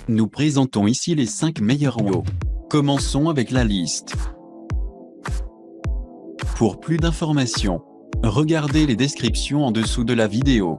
Nous présentons ici les 5 meilleurs WoW. Commençons avec la liste. Pour plus d'informations, regardez les descriptions en dessous de la vidéo.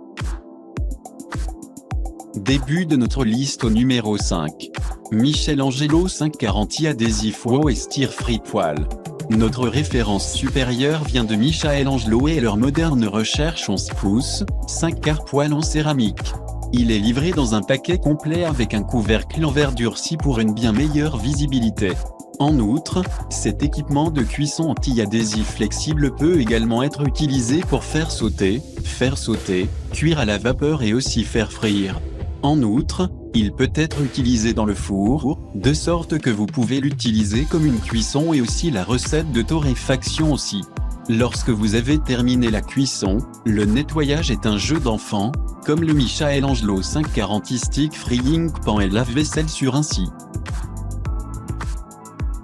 Début de notre liste au numéro 5. Michelangelo 540i adhésif WoW et Stir Free Poil. Notre référence supérieure vient de Michelangelo et leur moderne recherche 11 pouces, 5 quarts poil en céramique. Il est livré dans un paquet complet avec un couvercle en verre durci pour une bien meilleure visibilité. En outre, cet équipement de cuisson anti-adhésif flexible peut également être utilisé pour faire sauter, cuire à la vapeur et aussi faire frire. En outre, il peut être utilisé dans le four, de sorte que vous pouvez l'utiliser comme une cuisson et aussi la recette de torréfaction aussi. Lorsque vous avez terminé la cuisson, le nettoyage est un jeu d'enfant, comme le Michelangelo 540i Stick Freeing Pan et lave-vaisselle sur un scie.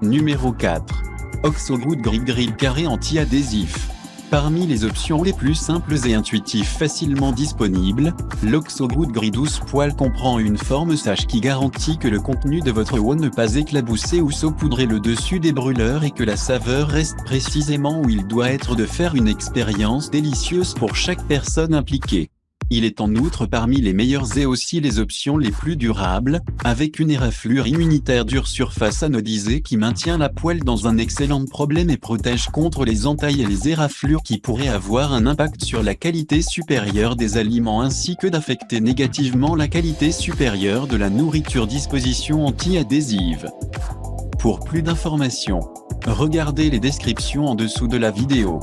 Numéro 4. Oxogood Grill Carré anti-adhésif. Parmi les options les plus simples et intuitives facilement disponibles, l'Oxogood Grill 12 poils comprend une forme sage qui garantit que le contenu de votre WoW ne pas éclabousser ou saupoudrer le dessus des brûleurs et que la saveur reste précisément où il doit être de faire une expérience délicieuse pour chaque personne impliquée. Il est en outre parmi les meilleures et aussi les options les plus durables, avec une éraflure immunitaire dure surface anodisée qui maintient la poêle dans un excellent problème et protège contre les entailles et les éraflures qui pourraient avoir un impact sur la qualité supérieure des aliments ainsi que d'affecter négativement la qualité supérieure de la nourriture. Disposition anti-adhésive. Pour plus d'informations, regardez les descriptions en dessous de la vidéo.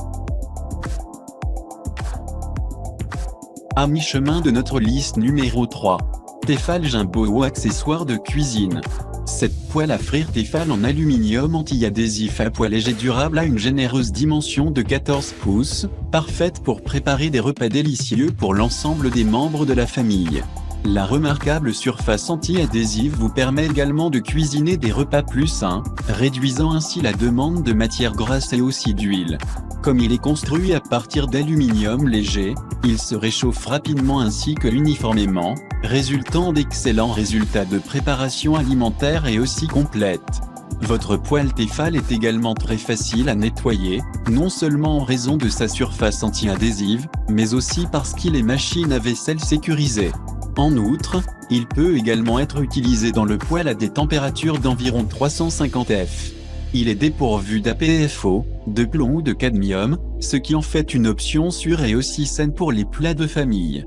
À mi-chemin de notre liste numéro 3. Tefal Jumbo WoW accessoire de cuisine. Cette poêle à frire Tefal en aluminium anti-adhésif à poids léger durable a une généreuse dimension de 14 pouces, parfaite pour préparer des repas délicieux pour l'ensemble des membres de la famille. La remarquable surface anti-adhésive vous permet également de cuisiner des repas plus sains, réduisant ainsi la demande de matières grasses et aussi d'huile. Comme il est construit à partir d'aluminium léger, il se réchauffe rapidement ainsi que uniformément, résultant d'excellents résultats de préparation alimentaire et aussi complète. Votre poêle Tefal est également très facile à nettoyer, non seulement en raison de sa surface anti-adhésive, mais aussi parce qu'il est machine à vaisselle sécurisée. En outre, il peut également être utilisé dans le poêle à des températures d'environ 350 F. Il est dépourvu d'APFO, de plomb ou de cadmium, ce qui en fait une option sûre et aussi saine pour les plats de famille.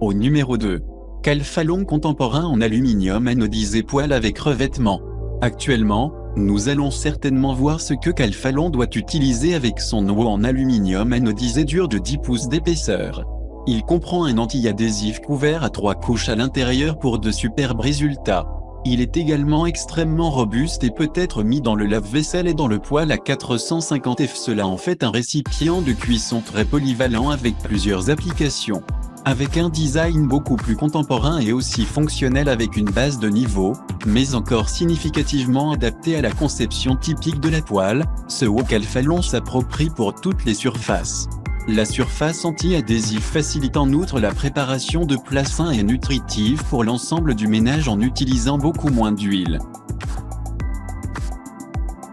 Au numéro 2. Calfalon contemporain en aluminium anodisé poêle avec revêtement. Actuellement, nous allons certainement voir ce que Calfalon doit utiliser avec son WoW en aluminium anodisé dur de 10 pouces d'épaisseur. Il comprend un anti-adhésif couvert à 3 couches à l'intérieur pour de superbes résultats. Il est également extrêmement robuste et peut être mis dans le lave-vaisselle et dans le poêle à 450 F. Cela en fait un récipient de cuisson très polyvalent avec plusieurs applications. Avec un design beaucoup plus contemporain et aussi fonctionnel avec une base de niveau, mais encore significativement adapté à la conception typique de la poêle, ce WoW Calfalon s'approprie pour toutes les surfaces. La surface anti-adhésif facilite en outre la préparation de plats sains et nutritifs pour l'ensemble du ménage en utilisant beaucoup moins d'huile.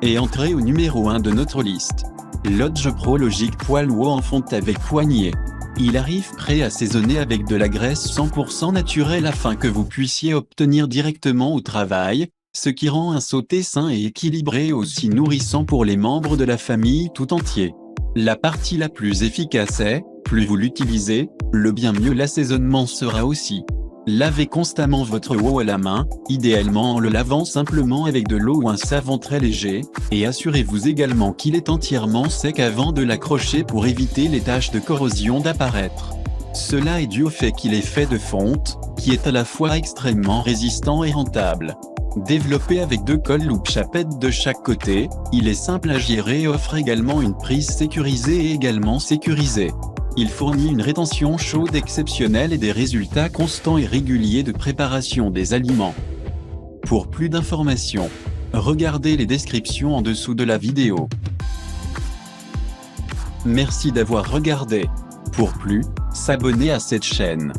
Et entrez au numéro 1 de notre liste. Lodge Pro Logic Poêle WoW en fonte avec poignée. Il arrive prêt à assaisonner avec de la graisse 100% naturelle afin que vous puissiez obtenir directement au travail, ce qui rend un sauté sain et équilibré et aussi nourrissant pour les membres de la famille tout entier. La partie la plus efficace est, plus vous l'utilisez, le bien mieux l'assaisonnement sera aussi. Lavez constamment votre WoW à la main, idéalement en le lavant simplement avec de l'eau ou un savon très léger, et assurez-vous également qu'il est entièrement sec avant de l'accrocher pour éviter les taches de corrosion d'apparaître. Cela est dû au fait qu'il est fait de fonte, qui est à la fois extrêmement résistant et rentable. Développé avec 2 cols loupe chapettes de chaque côté, il est simple à gérer et offre également une prise sécurisée et également sécurisée. Il fournit une rétention chaude exceptionnelle et des résultats constants et réguliers de préparation des aliments. Pour plus d'informations, regardez les descriptions en dessous de la vidéo. Merci d'avoir regardé. Pour plus, s'abonner à cette chaîne.